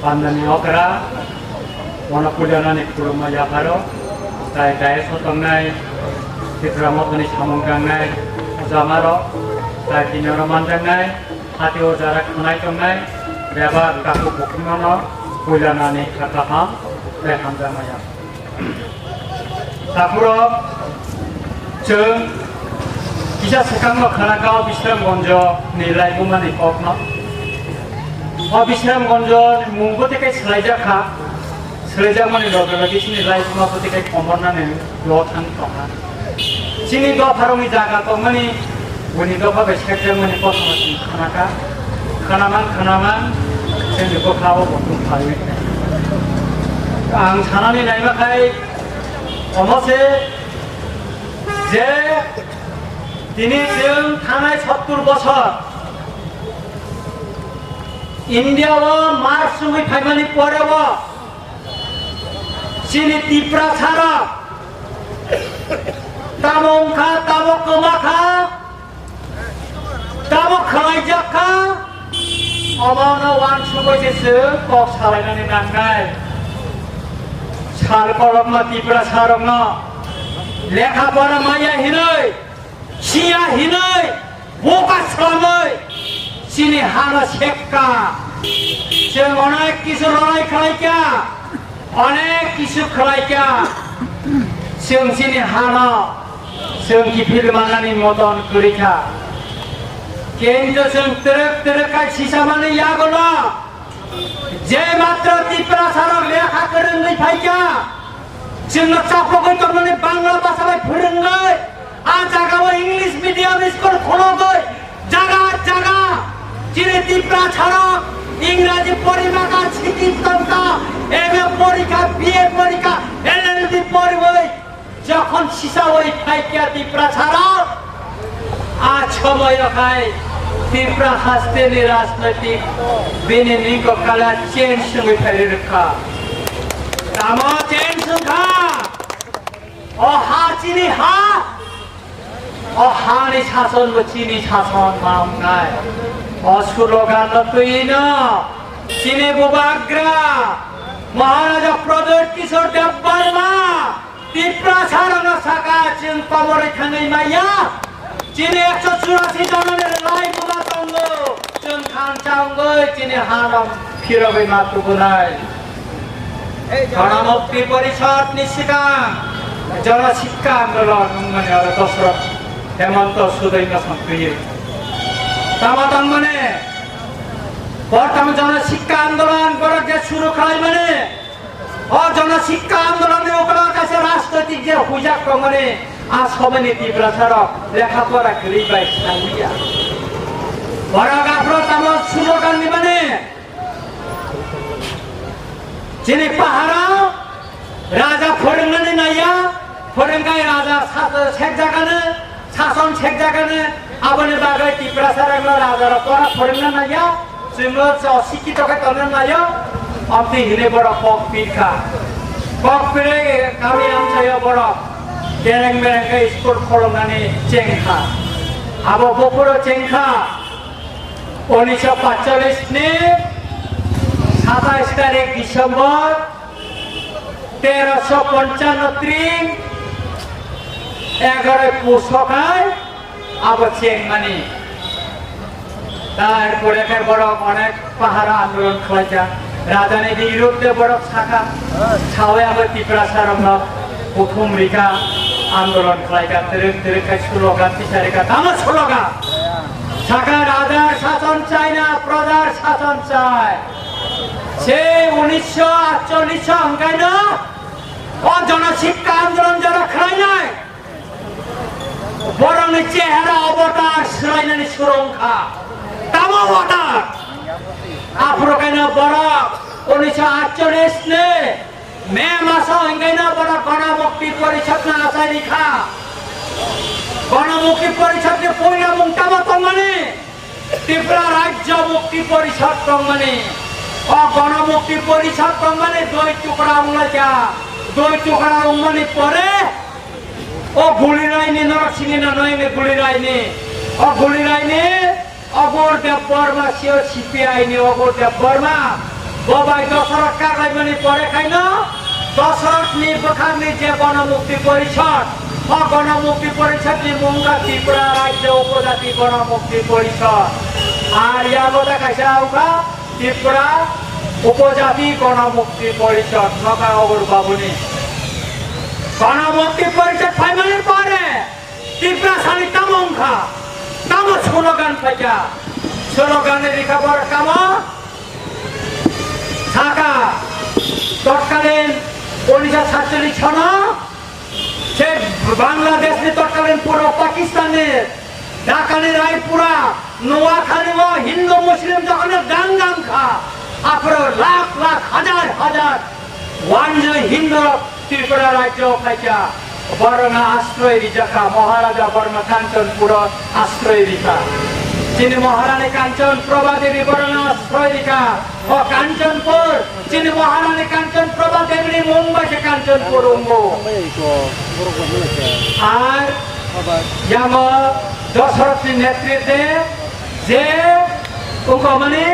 Pandani okra, wana pulyana ni kuruma yaparo, tai dai sotong nai, titramo tani samung kang nai, jamaro, tai kinoro mandang nai, hati ojara kunai tong nai, beba kaku bukumono, pulyana ni kataham, tai hamjamaya. Takuro, jeng, kisah sekarang kau Bisram Gonjo nilai buman di kokno. Bisram Gonjo mungko tikai selajak mana dokter lagi sini nilai buman ko tikai komporna nih lotan tongna. Sini doa parungi jaga tongna nih, buni doa besek jeng mana kos masih kanaman, sini ko kau botung payu. Ang sana nih naik makai, omose, je তিনি যেন থানায় ৭০ বছর ইন্ডিয়াও মার সঙ্গে ফাইমানি পড়েব চিনি টিপরা ছাড়া তামং খা তামক কমা খা তামক খাই জাখা অবান ওয়ান সঙ্গেছে কক সালাইনানি নাঙ্গাই সার করমা টিপরা সারমা লেখাপড়া মাইয়া হিনই Sia hinai, buka selamai, sini hana sekka, sing onek kisu ronai kalaika, onek kisu kalaika, sing sini hana, sing kipil manani moton kurika, kenjo sing terek kai sisa mani yagola, je matra tipra sarang lekha kerengai paika, sing naksapokai tormani bangla bahasa bai phurengai. জায়গা English medium school খোলা গই জায়গা চিনে তীব্রা ছাড়া ইংরেজি পরিমাণা শিক্ষিততা MA পরীক্ষা BA পরীক্ষা LLB পড়বই যখন শিশা ওই ফাইকিয়া তীব্রা ছাড়া আজ সময় খায় তীব্রা হাসতে রাজনৈতিক বিনিনিক কালা চেঞ্জ সঙ্গে ফেলে রাখা তামা চেঞ্জ সংখ্যা ও হা চিনি হা হানি শাসন চিনি শাসন মামনায় অসুরগান তুইন চিনি বুবাগ্রা মহারাজা প্রদোষ কিশোর দেব বর্মা তীব্রা ছাড়ন শাখা চিন কমরে খাঙ্গই মাইয়া চিনি 184 জনের লাই বুবা তঙ্গ চিন খান চাঙ্গ চিনি হানম ফিরবে মাতুকু নাই গণমুক্তি পরিষদ নিশ্চিতাং জনশিক্ষা আন্দোলন মানে দশরথ হেমন্ত সুদৈন্য সক্রিয় তামাতন মানে বর্তমান জনশিক্ষা আন্দোলন করে যে শুরু খাই মানে জনশিক্ষা আন্দোলনের ওপর কাছে রাজনৈতিক যে হুজাক মানে আজ হবে তীব্রা ছাড়া লেখাপড়া খেলি পাই সাইয়া বড় গাফর তামত স্লোগান মানে যিনি পাহারা রাজা ফরেঙ্গানি নাইয়া ফরেঙ্গাই রাজা শেখ জাগানে শাসন শেখ জাগানে আবনে বাগাই তীব্রা সারাংলা রাজারা তোরা ফরেঙ্গা নাইয়া जोङो অশিক্ষিত কে তনে নাইয়া আপনি হিনে বড় কক পিরখা কক পিরে গামি আমসায় বড় কেরেং মেরেং স্কুল খলনানি চেংখা আবো বপুর চেংখা 1945 নি 27 তারিখ ডিসেম্বর 1355 11 পুষ সকাল আবো চেংমানি তারপরে বড় অনেক পাহারা আন্দোলন খাইছা রাজধানী বিরুদ্ধে বড় শাখা ছাওয়ে আবার ত্রিপুরা সারম প্রথম রেখা আন্দোলন খাইকা তেরে খাই স্লোগান তিসারেখা আমার স্লোগান শাখা রাজার শাসন চাই না প্রজার শাসন চায় সে 1948 অঙ্কাই না জনশিক্ষা আন্দোলন যারা খাই নাই বরং চেহারা অবতার শ্রাইনানি সুরঙ্খা তামা অবতার আফ্রিকানা বড় 1948 নে মে মাস অঙ্গাইনা বড় গণমুক্তি পরিষদ না আশায় রেখা গণমুক্তি পরিষদ পয়লা মুক্তাবা তঙ্গনে ত্রিপুরা রাজ্য মুক্তি পরিষদ তঙ্গনে গণমুক্তি পরিষদ তঙ্গনে 2 টুকরা উংলাচা 2 টুকরা উংমানি পরে গুলি রাইনি নরসিংহ নয়নে গুলি রাইনি অগর দেব বর্মা সিপিআই নি অগর দেব বর্মা বাবাই দশরথ কাকাইমানি পরে খাইন দশরথ নি বখানি যে গণমুক্তি পরিষদ গণমুক্তি পরিষদ নি মুঙ্গা ত্রিপুরা রাজ্য উপজাতি গণমুক্তি পরিষদ আর ইয়াগো দেখাইছে আউকা ত্রিপুরা উপজাতি গণমুক্তি পরিষদ নকা অগর বাবুনি গণমুক্তি পরিষদ ফাইমানির পরে ত্রিপুরা সালি তামংখা তাম স্লোগান পাইয়া স্লোগানের রেখাপর কাম ঢাকা তৎকালীন 1947 সন সে বাংলাদেশ তৎকালীন পুরো পাকিস্তানের ঢাকানি রায়পুরা নোয়াখালী ও হিন্দু মুসলিম যখন গাঙ্গাম খা আপনার লাখ লাখ হাজার হাজার ওয়ানজে হিন্দু ত্রিপুরা রাজ্য পাইয়া বরঙা আশ্রয় রিজাকা মহারাজা বর্মা কাঞ্চনপুর আশ্রয় রিকা যিনি মহারানী কাঞ্চন প্রভাদেবী বরঙা আশ্রয় রিকা ও কাঞ্চনপুর যিনি মহারানী কাঞ্চন প্রভাদেবী মুম্বাই কাঞ্চনপুর আর ইয়াম দশরথের নেতৃত্বে যে মানে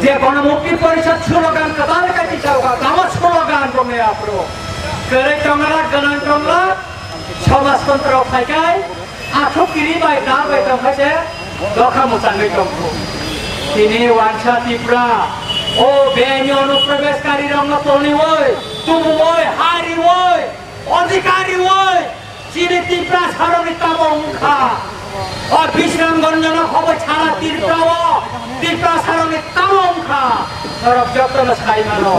যে গণমুক্তি পরিষদ স্লোগান কদাল কাটি চাওগা গাম স্লোগান রমে আপরো করে টংলা গণন টংলা সমাজতন্ত্র ফাইকাই আঠো কিরি বাই দা বাই তংখাছে দখা মুসাঙ্গি টংকো তিনি ওয়ানসা ত্রিপুরা ও বেআইনি অনুপ্রবেশকারী রঙ তনি ওই তুমু ওই হারি ওই অধিকারী ওই চিনি ত্রিপুরা সারণী তামংখা ও বিশ্রাম গঞ্জন খবর ছাড়া ত্রিপুরা সারণী তামংখা সরব যত্ন ছাই মানো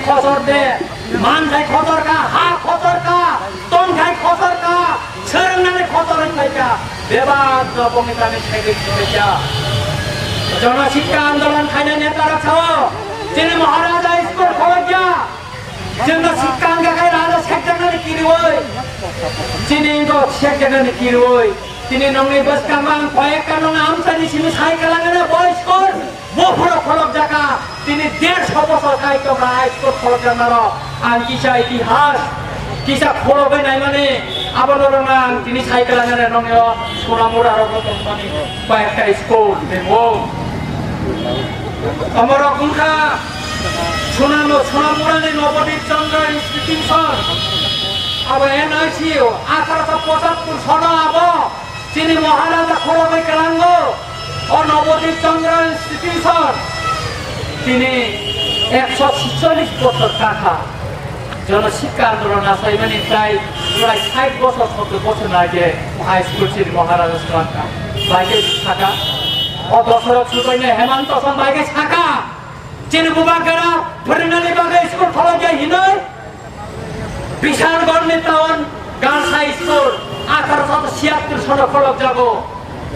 খসর দে মান খাই খসর কা হা খসর কা তন খাই খসর কা সরনানে খসর খাইকা বেবাদ নবমিতানি ছেড়ে দিতেছা জনশিক্ষা আন্দোলন খাইনে নেতারা ছাও যিনি মহারাজা স্কুল খোঁজা জন্য শিক্ষাঙ্গা খাই রাজা শেখ জানানি কিরি ওই যিনি তো শেখ জানানি কিরি ওই তিনি নংনি বাস কামাং কয়েক কারণ আমসানি সিমি সাইকেল লাগানে বয়স কর বহু খলক জায়গা তিনি 150 বছর খাই তোমরা স্কুল খলক জানার আর কিসা ইতিহাস কিসা খলবে নাই মানে আবার রঙা তিনি সাইকেল লাগানে নংনি সোনামুড়া রকম মানে কয়েকটা স্কুল দেবো আমার অকুঙ্খা সোনামুড়ানি নবদ্বীপ চন্দ্র ইনস্টিটিউশন আবার এনআইসি 1875 সন আব যিনি মহারাজা খোলবে কেলাঙ্গ ও নবদ্বীপ চন্দ্র ইনস্টিটিউশন তিনি 146 বছর কাকা জনশিক্ষা আন্দোলন আছে মানে প্রায় 60 বছর 70 বছর আগে হাই স্কুল ছিল মহারাজা শ্রীলঙ্কা বাইকে থাকা ও দশরথ সুকন্যা হেমন্ত সোম বাইকে থাকা যিনি বুবাকেরা ফরিনালি বাগে স্কুল খোলা যায় হিনই বিশাল গণিতাওন গার্লস হাই স্কুল 1876 সন খলক যাবো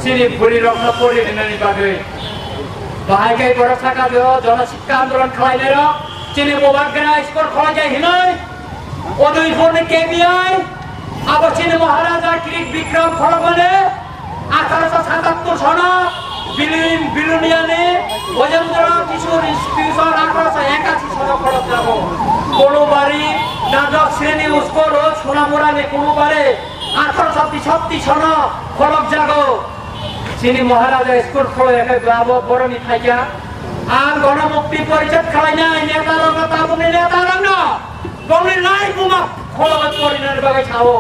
যিনি ভুরি রত্ন পরিনালি বাগে বাইকে বড় থাকা দেহ জনশিক্ষা আন্দোলন খাইলে যিনি বুবাকেরা স্কুল খোলা যায় হিনই অদৈপুর কেবিআই আবার যিনি মহারাজা কিরিট বিক্রম খলবনে 1877 সন বিলুনিয়ানে বজেন্দ্র কিশোর ইনস্টিটিউশন 1881 সন খলক যাবো কোনোবারি দ্বাদশ শ্রেণী স্কুল ও সোনামুড়ানে কোনোবারে 1836 সন খলক যাগো যিনি মহারাজা স্কুল খোলে একে বরণী থাইকা আর গণমুক্তি পরিষদ খাই নাই নেতা রঙ তাবুনি নেতা রঙ গণি নাই বুমা খলগত পরিণার বাগে ছাও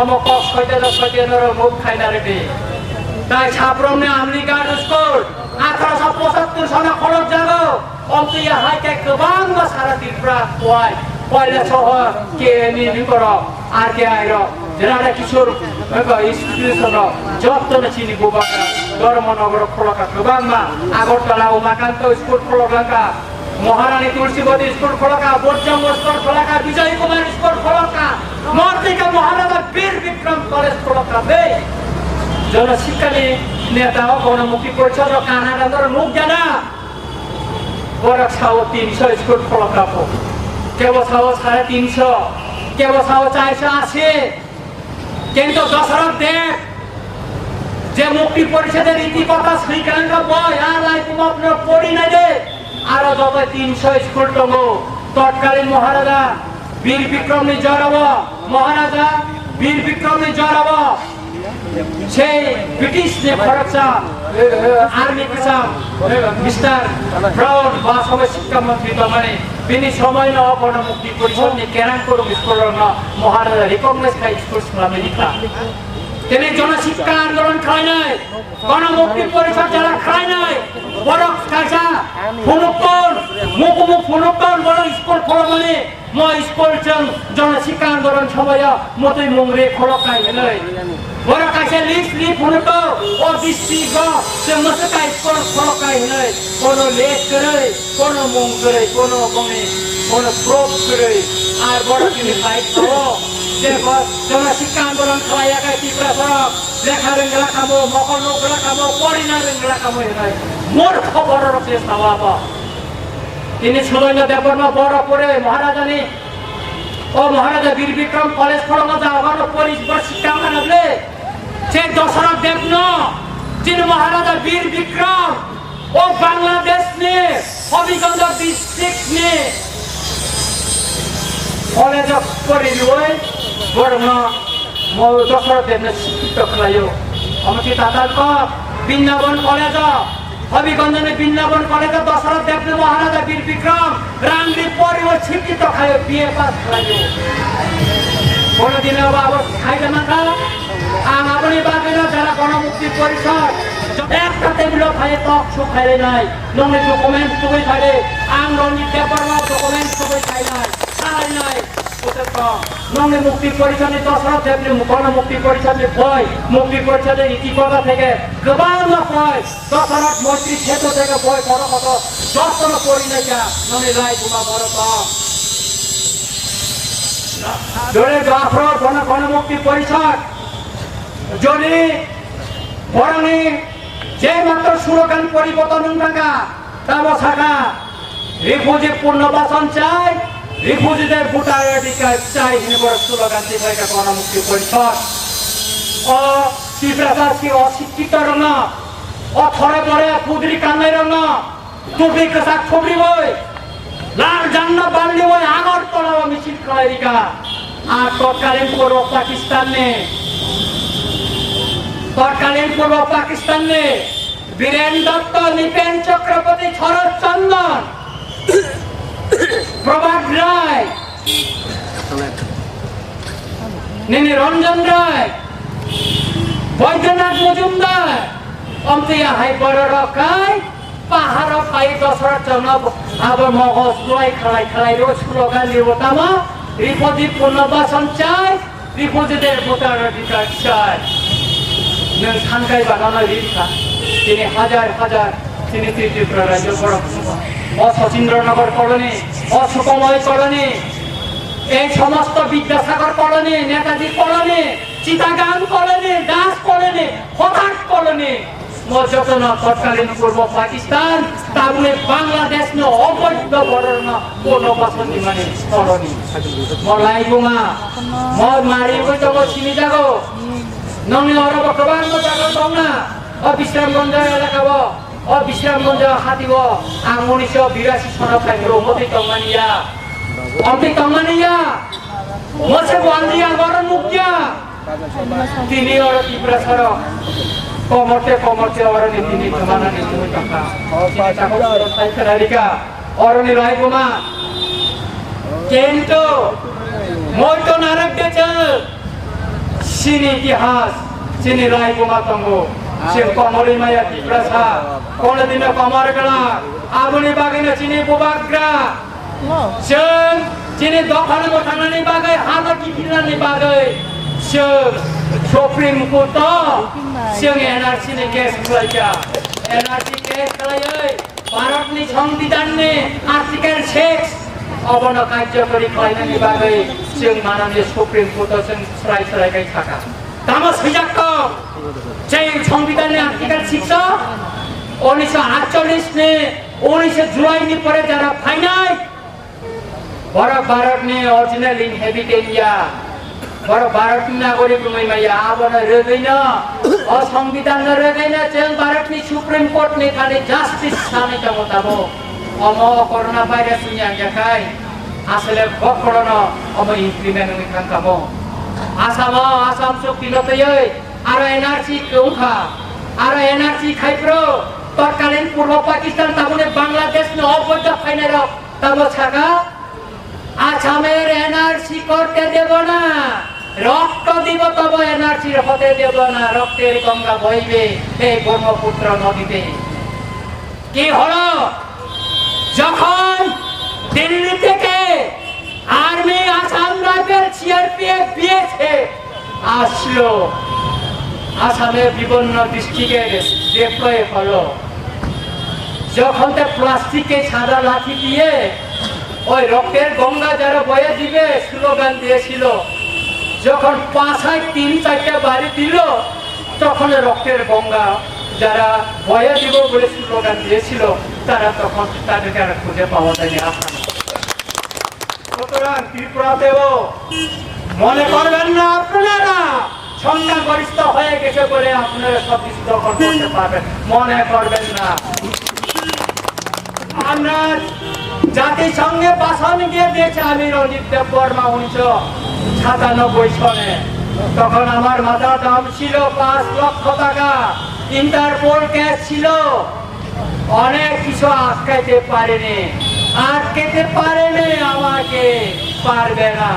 অমক সৈতের মুখ খাই না রে তাই ছাপ্রমনে আমেরিকার স্কুল 1875 সনে খলক যাগো অন্তিয়া হাইকে গোবাং বা সারা ত্রিপুরা কয় পয়লা শহর কে নি কর আর কে আইর যেটা কিশোর ইনস্টিটিউশন যত্ন চিনি গোবাকা ধর্মনগর খলকা গোবাং মা আগরতলা উমাকান্ত স্কুল খলকা মহারানী তুলসীবতী স্কুল খলকা বর্জঙ্গ স্কুল খলকা বিজয় কুমার স্কুল খলকা মর্তিকা মহারাজা বীর বিক্রম কলেজ খলকা বে জনশিক্ষানী নেতা গণমুক্তি পরিষদ কানাডার মুখ জানা বড় ছাও 300 স্কুল খলকা কেবল ছাও 350 কেবল ছাও 480 কিন্তু দশরথ দেব যে মুক্তি পরিষদের ইতিকথা শ্রীকান্ত বয় আর আপনার পড়ি না দে আরো যত 300 স্কুল টঙ্গো তৎকালীন মহারাজা বীর বিক্রম জড়াব মহারাজা বীর বিক্রম জড়াব সেই ব্রিটিশ যে খরচা আর্মি কিসাম মিস্টার ব্রাউন বা সবাই শিক্ষামন্ত্রী মানে বিনি সময় ন গণমুক্তি পরিষদ ni kerang kurung স্কুল ন মহারাজা রিকগনাইজ খাই স্কুল আমেরিকা তিনি জনশিক্ষা আন্দোলন খায় নাই গণমুক্তি পরিষদ যারা খায় নাই বড় কাজা ফুনুকন মুকুমুক ফুনুকন বড় স্কুল খোলা মানে ম স্কুল जों জনশিক্ষা আন্দোলন সময় মতই মুংরে খলকাই হলাই বড় কাছে লিস্ট লি ফুনুক ও ডিস্ট্রিক্ট जों মসকা স্কুল খলকাই হলাই কোন লেট করে কোন মুং করে কোন বনে কোন প্রোপ করে আর বড় তিনি দায়িত্ব যে জনশিক্ষা আন্দোলন খালায়াকাই ত্রিপুরা সরক লেখা রেঙ্গলা খামো মকল নোকলা খামো পরিনা রেঙ্গলা খামো হলাই মোর খবর রসে সাবাবা তিনি সুলৈন্য দেববর্ম বড় করে মহারাজানি ও মহারাজা বীর বিক্রম কলেজ ফরমা যাওয়ার পরিবার শিক্ষা মানলে সে দশরথ দেব ন যিনি মহারাজা বীর বিক্রম ও বাংলাদেশ নে হবিগঞ্জ ডিস্ট্রিক্ট নে কলেজ করে লই বর্ম দশরথ দেব নে শিক্ষিত খালায়ো আমাকে তাতাল বৃন্দাবন কলেজ হবিগঞ্জনে বৃন্দাবন কলেজে দশরথ দেব মহারাজা বীর বিক্রম রাঙ্গি পরিবার শিক্ষিত খায় বিয়ে পাস খাইও কোনদিন বাবা খাইবে না খা আম আপনি বাগেরা যারা গণমুক্তি পরিষদ একটা টেবিল খাইয়ে টক শো খাইলে নাই নংনি ডকুমেন্ট সবই খাইলে আম রঞ্জিত দেববর্মা ডকুমেন্ট সবই খাই নাই খাই নাই নংনি মুক্তি পরিষদের দশরথ দেবনি গণমুক্তি পরিষদের বই মুক্তি পরিষদের ইতিকথা থেকে গোবাং বই দশরথ মৈত্রী ক্ষেত্র থেকে বই বড় কত দর্শন করি নাই নংনি রায় গুমা বড় জোরে জাফর গণমুক্তি পরিষদ যদি বরণী যে মাত্র সুরকান পরিবর্তন টাকা তাব শাখা রিফিউজি পুনর্বাসন চাই রিফিউজিদের ভোটার অধিকার চাই হিনে বড় স্লোগান দিবে গণমুক্তি পরিষদ ও ত্রিপুরাবাসী অশিক্ষিত রঙ ও থরে পরে পুদরি কান্নাই রঙ টুপি কাসাক ছবি বই লাল জান্ন বাল্লি বই আগর তলাও মিছিল কলাইরিকা আর তৎকালীন পূর্ব পাকিস্তান নে তৎকালীন পূর্ব পাকিস্তান নে বীরেন দত্ত নিপেন চক্রবর্তী শরৎ চন্দন প্রভাত রায় নিনি রঞ্জন রায় বৈদ্যনাথ মজুমদার অন্তিয়া হাই বড় রকাই পাহাড় পাই দশরথ চন্দ্র আবার মগজ লয় খালাই খালাই রোজ স্লোগান দিব তামা রিফিউজি পুনর্বাসন চাই রিফিউজিদের ভোটার অধিকার চাই নों সানকাই বাগানো রিক্সা তিনি হাজার হাজার তিনি ত্রিপুরা রাজ্য ও শচীন্দ্রনগর কলোনি ও সুকময় কলোনি এই সমস্ত Vidyasagar colony Netaji colony Chittagong colony Das colony হঠাৎ কলোনি যতন তৎকালীন পূর্ব পাকিস্তান তারপরে বাংলাদেশ ন অবৈধ বর্ণ পুনর্বাসন মানে কলোনি মলাই গুমা মর মারি বই তো চিনি যাগো নংনি অরব প্রবাহ জাগো দং না ও বিশ্রামগঞ্জ এলাকাব ও বিশ্রামগঞ্জ হাতিব আং 1982 সনত খাইরো মতি তংমানিয়া অতি তংমানিয়া মছে বান্দিয়া বরণ মুক্তিয়া তিনি অর ত্রিপুরা সরক কমরতে কমরতে অরনি তিনি জমানানি তুমি টাকা তিনি টাকা তাই ফেরারিকা অরনি রায় কুমা কিন্তু মই তো নারক দেছে সিনি ইতিহাস সিনি রায় কুমা তঙ্গ সে কমরি মায়া ত্রিপুরা কোন দিন কমর গলা আবনি বাগিনে চিনি বুবাগ্রা जों दिनै दखान मोथांनानै बागै हाबा गिदिरनानै बागै जों सुप्रिम कर्टआव जों एनआरसि नि केस खालाया एनआरसि केस खालायै भारतनि संबिधाननि आर्टिकल 6 अबन कार्यकरी खालायनायनि बागै जों माननीय सुप्रिम कर्टआव जों सोलायगाय थाखा दामा सैजाक जे संबिधाननि आर्टिकल 6 1948 नि 19 जुलाइनि परे जारा फाइनाय भारत ने ओरिजिनल इनहेबिटेंटया भारत नागरिक रुमैमाया आबन रोगैनो अ संविधान रोगैनो जों भारतनि सुप्रीम कोर्ट नि थाने जस्टिस सानै दङ ताबो अम कोरोना भाइरास नि आंजाखाय आसले बखरनो अम इमप्लिमेन्ट नि थांखाबो आसाम सुक्ति लतयै Aro NRC keungka, aro NRC kaipro, totkalin Purba Pakistan tamune Bangladesh no oboda fainero tamo chaka, Asamer NRC korte debo na, রক্ত দিব তবে এনআরসির হতে দেব না, রক্তের গঙ্গা বইবে এই ব্রহ্মপুত্র নদীতে। কি হলো যখন দিল্লি থেকে army Assam rifle CRPF BSF আসলো, আসামের বিভিন্ন ডিস্ট্রিক্টে ডিপ্লয় হলো, যখন তে প্লাস্টিকে সাদা লাঠি দিয়ে ওই রক্তের গঙ্গা যারা বয়ে দিবে স্লোগান দিয়েছিল, যখন পাশায় 3-4টা বাড়ি দিল তখন রক্তের গঙ্গা যারা বয়ে দিব বলে স্লোগান দিয়েছিল তারা তখন তাদেরকে আর খুঁজে পাওয়া যায়নি। সুতরাং ত্রিপুরাতেও মনে করবেন না আপনারা সংখ্যাগরিষ্ঠ হয়ে গেছে বলে আপনারা সব কিছু দখল করতে পারবেন, মনে করবেন না। আমরা জাতিসংঘে ভাষণ গিয়ে দিয়েছে আমি রঞ্জিত দেব বর্মা 1997 সালে, তখন আমার মাথার দাম ছিল 5 লক্ষ টাকা, ইন্টারপোল কেস ছিল, অনেক কিছু আটকাইতে পারেনি, আমাকে পারবে না।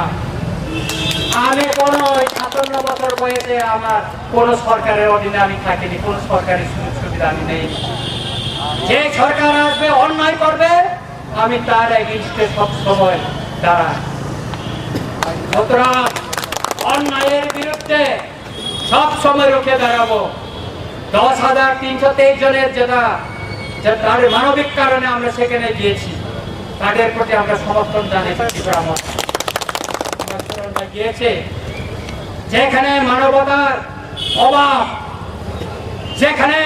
আমি কোনো 57 বছর বয়সে আমার কোন সরকারের অধীনে আমি থাকিনি, কোন সরকারি সুযোগ সুবিধা আমি নেই। যে সরকার আসবে অন্যায় করবে আমি তার এগেইনস্টে সব সময় দাঁড়াই। সুতরাং অন্যায়ের বিরুদ্ধে সব সময় রুখে দাঁড়াবো। 10,323 জনের যেটা তার মানবিক কারণে আমরা সেখানে গিয়েছি, তাদের প্রতি আমরা সমর্থন জানিয়েছি। গিয়েছে যেখানে মানবতার অভাব, যেখানে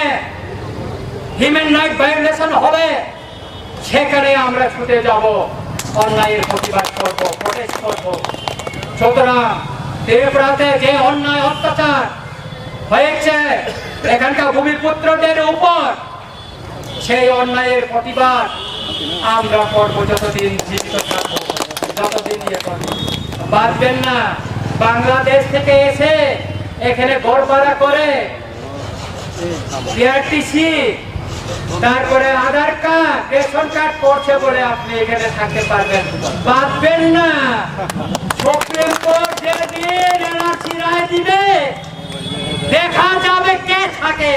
হিউম্যান রাইট ভায়োলেশন হবে সেখানে আমরা ছুটে যাব, অন্যায়ের প্রতিবাদ করব, প্রটেস্ট করব। সুতরাং ত্রিপুরাতে যে অন্যায় অত্যাচার হয়েছে এখানকার ভূমিপুত্রদের উপর, সেই অন্যায়ের প্রতিবাদ আমরা করব যতদিন জীবিত থাকবো, যতদিন ইয়ে করবো। বাঁচবেন না বাংলাদেশ থেকে এসে এখানে গড়পাড়া করে বিআরটিসি তারপরে আধার কার্ড রেশন কার্ড করছে বলে আপনি এখানে থাকতে পারবেন, বাঁচবেন না। সুপ্রিম কোর্ট যেদিন এনআরসি রায় দিবে দেখা যাবে কে থাকে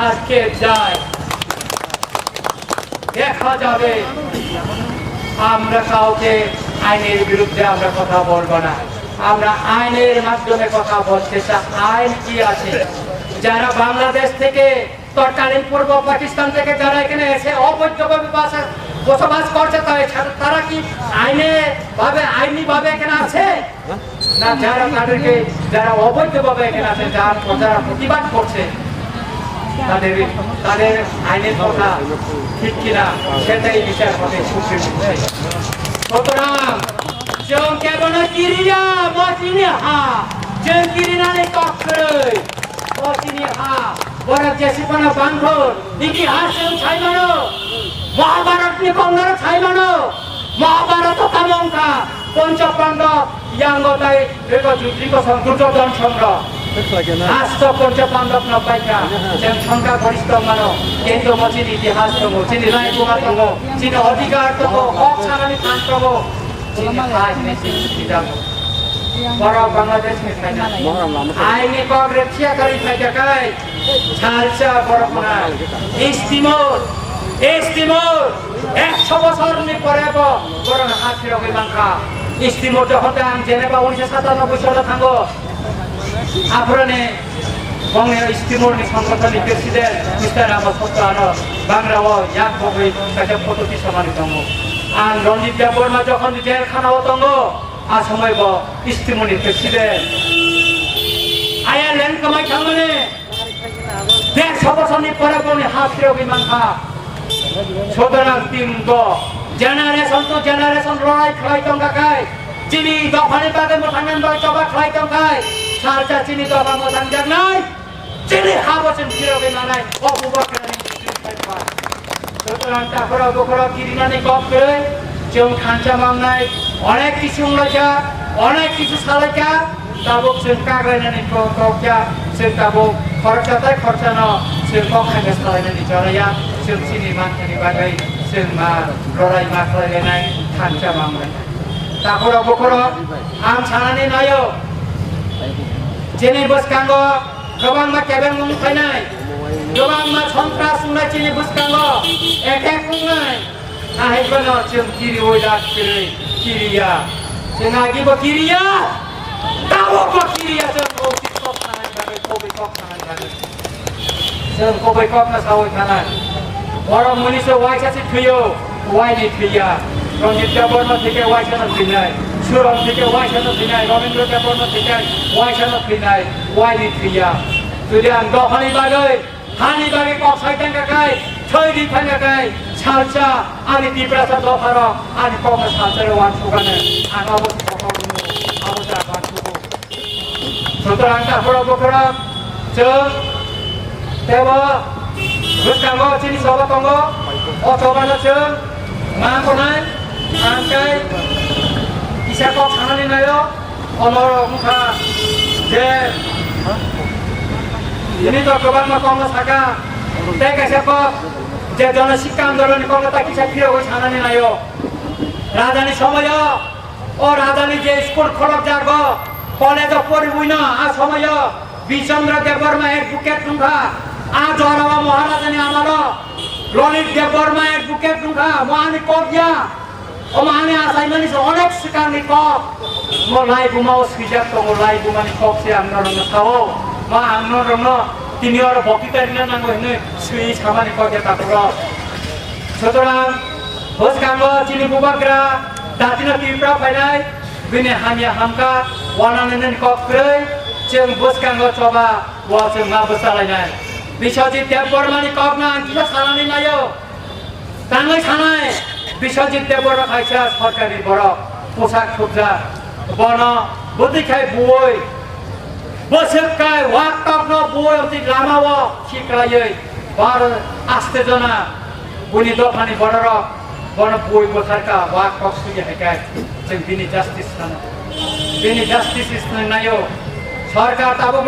আর কে যায়, দেখা যাবে। আমরা কাউকে আইনের বিরুদ্ধে আমরা কথা বলবো না, আমরা আইনের মাধ্যমে কথা বলতে চাই। আইন কি আছে? যারা বাংলাদেশ থেকে তৎকালীন পূর্ব পাকিস্তান থেকে যারা এখানে এসে অবৈধভাবে বসবাস করছে তারা কি আইনি ভাবে এখানে আছে না? যারা তাদেরকে যারা অবৈধভাবে এখানে আছে, যারা প্রতিবাদ করছে তাদের আইনের কথা ঠিক কিনা সেটাই বিচার হবে সুপ্রিম কোর্টে। সুতরাং जों केवल किरिया मचिनी हा जों किरिनानै कक्रै मचिनी हा बरक जेसिपना बांधर इतिहास जों छाइमानो महाभारतनि गंगार छाइमानो महाभारत कामंका पंचपाण्डव यांगताय रेको जुद्रिको दुर्योधन संग्र राष्ट्र पंचपाण्डव नपाइका जों संख्या गरिष्ठ मानो केन्द्र मचिनी इतिहास दङ, चिनी रायकुमार दङ, चिनी अधिकार दङ, हक सानानि थान दङ, बांग्लादेश में आईने कांग्रेस करी थाकाय झालसा बरफना इस्तिमोर 100 বছর নি পরেব বরং হাসি রগে মাংকা ইস্তিমোর যখন আং জেনেভা 1997 সালে থাঙ্গো আফরনে বঙ্গে ইস্তিমোর নি সংগঠনের প্রেসিডেন্ট মিস্টার রাম সত্তানো বাংলাও ইয়াক বগৈ কাছে পদ্ধতি সমান দङ। আর রঞ্জিত দেব বর্মা যখন জেলখানা হতঙ্গ আর সময় ইস্তিমনি প্রেসিডেন্ট আয়ারল্যান্ড কামাই থাঙ্গনে 150 বছরনি পরে বনি হাসির বিমানখা। সুতরাং জেনারেশন তো জেনারেশন লড়াই খাই দঙ্গাকাই চিনি দফানি বাদে মোথাঙ্গান দয় চবা খাই দঙ্গাই সারচা চিনি দফা মোথাং জাগনাই চিনি হাবছেন ফিরো বিমানাই অপুবকরানি সুতরাং তারপরে বকরা কিরিনানি গপ করে जों खांचा मांगनाय अनेक किसु लजा अनेक किसु सालायका दाबक जों काग्रायनानै जों गाबो खरसाथाय खरसानो जों कखायनो सालायनायनि जराया जों सिनि मानसिनि बागै जों मा लराय मा खालायलायनाय थांजा मामोन दाखराव बखराव आं सानानै नायो जेनै बसकांगो गोबां मा केबें मुंफायनाय गोबां मा सन्त्रास सुंनाय जेनै बसकांगो एटेक बुंनाय नाहायबोनो जों किरि वयदा किरिया जों आगिबो किरिया दावबो किरिया जों औसित कप थानाय बागै कबै कप थानाय बागै जों कबै कपना सावै थानाय बर' मनिसो वाइसासे थैयो वाइनि थैया रंजित देबबर्मा থেকে वाइसानो थैनाय सुरम থেকে वाइसानो थैनाय रबीन्द्र देबबर्मा থেকে वाइसानो थैनाय वाइनि थैया जुदि आं दफानि बागै हानि बागै कप साइटां गाखाय थैरि थांगाखाय सालसा आनि दिब्रासा दफार आनि कपना सालसारे वान सुगानो आं अबस्था कपावनो अबस्था वान सुगो सुतरां दाखराव बखराव जों देवा बसकांगो चिनि सभा दंगो अथबानो जों मा खनाय आंखाय इसाखौ सानानै नायो अनर मुखा जे ini to goban ma kongno saka te kaisa ko je jon শিক্ষা আন্দোলন কংগ্রেস তা কিসা ফিরে হই সানানি নাयो রাজধানী সময় ও রাজধানী যে স্কুল খরক জাগো কলেজ পড়িবই না আ সময় বিচন্দ্র দেববর্মা এডভোকেট নুখা আ জরাবা মহারাজানি আমালো ললিত দেববর্মা এডভোকেট নুখা মহানি কবিয়া ও মহানি আসাইমানি অনেক শিকারনি কপ মো লাই বুমাও সিজাক তো মো লাই বুমানি কপ সে আমনরন থাও मा आंनो रंनो तिनि और बकितारिना नांगो हेने सुई सामानि कगे ताकरो सुतरां बसकांगो चिनि बुबाग्रा दातिना तिफ्रा फायनाय बिने हामिया हामका वानानेन कक्रै जों बसकांगो चबा वा जों मा बसालायनाय बिश्वजित देबबर्मानि कगना आंखिया सानानै नायो ताङै सानाय बिश्वजित देबबर्मा खायसा सरकारि बर' पोशाक थुबजा बन बुदिखाय बुवै बोसोरखाय वाकटकनो बुवै लामाव सिख्लायै बार आस्ते जना बुनि दफानि बरर बन बुवै बोथारका वाकटक सुयैखाय जों बिनि जास्टिस सानो बिनि जास्टिस नायो सरकार ताबो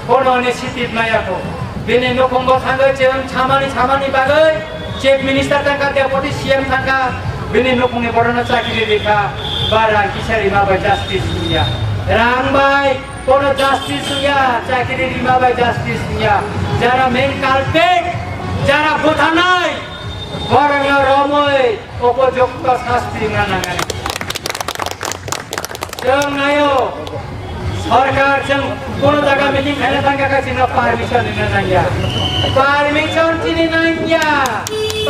कोनो इनिसिएटिभ नायाखौ बिनि नखंगो थाङै जों सामानि बागै चिफ मिनिस्टार थांका डेपुटी सीएम थांका बिनि नखंनि बरनो चाकरि रेखा बारा किसारि माबाय जास्टिस सुया रांबाय কোনো জাস্টিস নিয়া চাকরি রিমাবাই জাস্টিস নিয়া যারা মেন কালপেট যারা বোঝা নাই বরং রময় উপযুক্ত শাস্তি না নাগানে जों नायो सरकार जों কোনো জায়গা মিটিং খাইলে থাকা কাছে না পারমিশন নিনা নাইয়া পারমিশন চিনি নাইয়া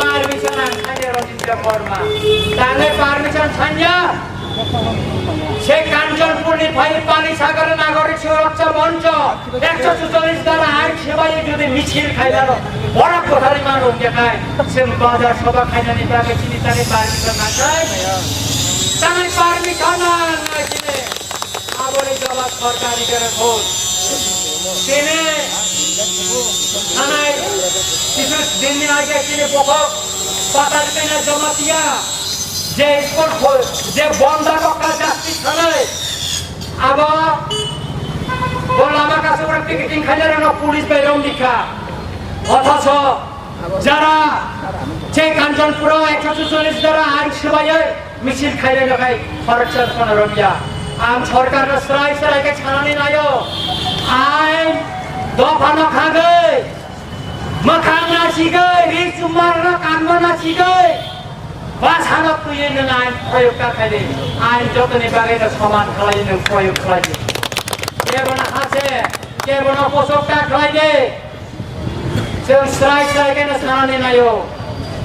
পারমিশন আন খাইলে রঞ্জিত দেববর্মা তাহলে পারমিশন ছাইয়া সে কাঞ্চনপুরনি পানি সাগর নাগরিক সুরক্ষা মঞ্চ 144 দ্বারা আইন সেবায় যদি মিছিল খাইলানো বড় কোঠারি মানুষ দেখায় সেম বাজার সভা খাইনানি তাকে চিনি তাকে পারমিশন না চাই তাই পারমিশন না চিনে আবরে জবাব সরকারি করে খোঁজ চিনে থানায় কিছু দিন আগে চিনে বহক পাতাল পেনা জমা দিয়া যে স্কুল যে বন্ধ করা জাস্টিস থানায় আবার বললাম আমার কাছে ওরা পিকেটিং খাইলে না পুলিশ বেরম দীক্ষা অথচ যারা যে কাঞ্চনপুর 144 দ্বারা আইন সেবায় মিছিল খাইলে দেখাই খরচার 15 রুপিয়া আম সরকার সরাইকে ছানানি নাयो আইন দফানো খাগে মখানা সিগে রিচ মারনা কামনা সিগে বাসানো তুইনে আইন প্রয়োগটা খাইলে আইন যতনি বাগের সমান খাইলে প্রয়োগ খাইলে কেবনা হাসে কেবনা পোষকটা খাইলে जों स्राय-स्रायखौनो सानानै नायो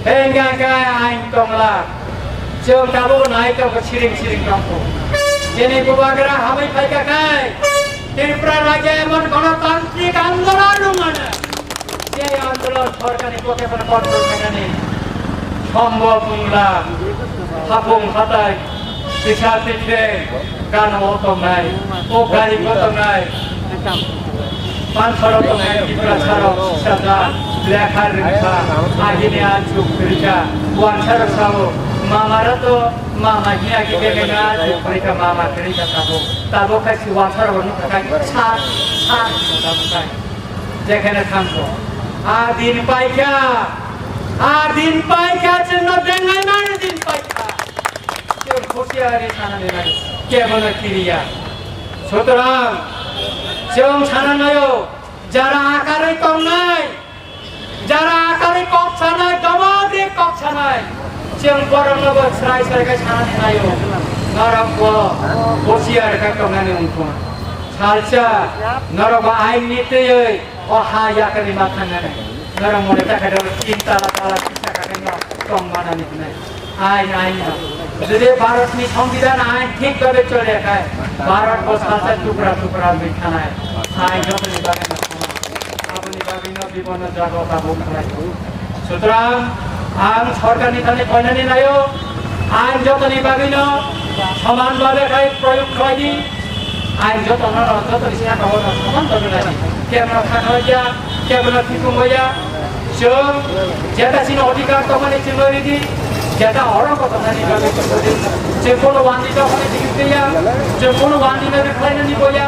हेंगाय आइन दंला जों दाबो नायगावखौ सिरिं दंखौ दिनै बुबाग्रा हामै फायगाखाय त्रिपुरा रायजोआ एमन गणतान्त्रिक आन्दोलन दंमोन जे आन्दोलन सरकारनि पक्षेफोरा कन्ट्रल खालामनानै सम्भव बुंला हाफुं हाथाय फैसा पिठे गानाव दंनाय गारि दंनाय पांचर दंनाय त्रिपुरा साराव फिसाजा लेखा रोंखा आगिनि आनसुक रोंखा वानसार सावो Mama to mama hiya ki begenga mereka mama kerja tabo kasi water orang pakai sar tabo kai যেখানে থামবো দিন পাইকা জন্য বেঙ্গাই মানে দিন পাইকা কেউ খুশিয়ারি সানানে নাই কেবল ক্রিয়া সুতরাং যেমন সানানয় যারা আকারে কম নাই যারা আকারে কক্ষা নাই দমাদে কক্ষা নাই যেমন বরং শ্রাই সরকার সানানে নাই নরক খুশিয়ার কাকমানে উনকো salsa noroba ain nite ohaya kali matangane norong moneta kadal cinta la cinta kadenya tong mana nitne ain যদি ভারত নি সংবিধান আইন ঠিকভাবে চলে খায় ভারত ও সালসা টুকরা বিখানায় আইন যত নিবাবে না আপনি ভাবিন জীবন জগৎ আবু খায় সুতরাং আইন সরকার নিতানে কয়নানি নায়ো আইন যত নিবাবিন সমানভাবে খায় প্রয়োগ করি আইন যত সিনা খাওয়া সমান তবে লাগে কেমন থাকা হইয়া কেমন ঠিকুম হইয়া जों যেটা ছিল অধিকার তখন চিনরি যেটা অরং কথা জানি ভাবে যে কোনো ওয়ান্ডিটা ওখানে দিগিয়া যে কোনো ওয়ান্ডিটা খাইনা নি বইয়া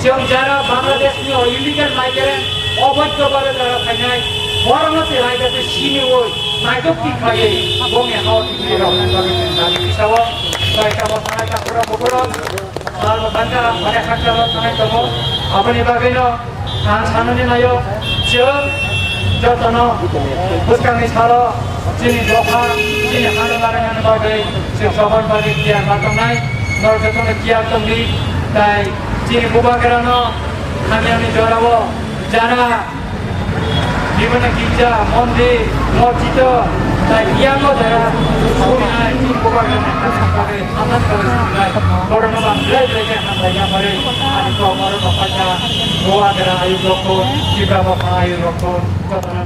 जों যারা বাংলাদেশনি ইলিগাল মাইগ্রেন্ট অবৈধভাবে যারা খাইনাই বরংতে রাইগাতে সিনি ওই নাইতো কি খাইয়ে বঙে হাও টিকে রহমান ভাবে জানি বিসাও কয়টা বছর পুরো বগুড়া আর বান্দা মানে খাটা থানায় তবো আপনি ভাবেন সাননি নায়ো जों যতন বুঝকানি ছাড়ো যিনি দফা যিনি হানো লাগানো বাগে সে সবার বাগে গিয়া মাতম নাই নরকতনে গিয়া তঙ্গি তাই যিনি বুবাকেরানো আমি জড়াবো যারা বিভিন্ন গির্জা মন্দির মসজিদ তাই ইয়াঙ্গো যারা শুনিনাই যিনি বুবাকেরানো করে সামান করে শুনিনাই করোনা বাংলায় লেগে আমরা ইয়ামারে আমি তো আমার বাপাটা গোয়া গেরা আয়ু রক্ষণ জীবা বাপা আয়ু রক্ষণ কত না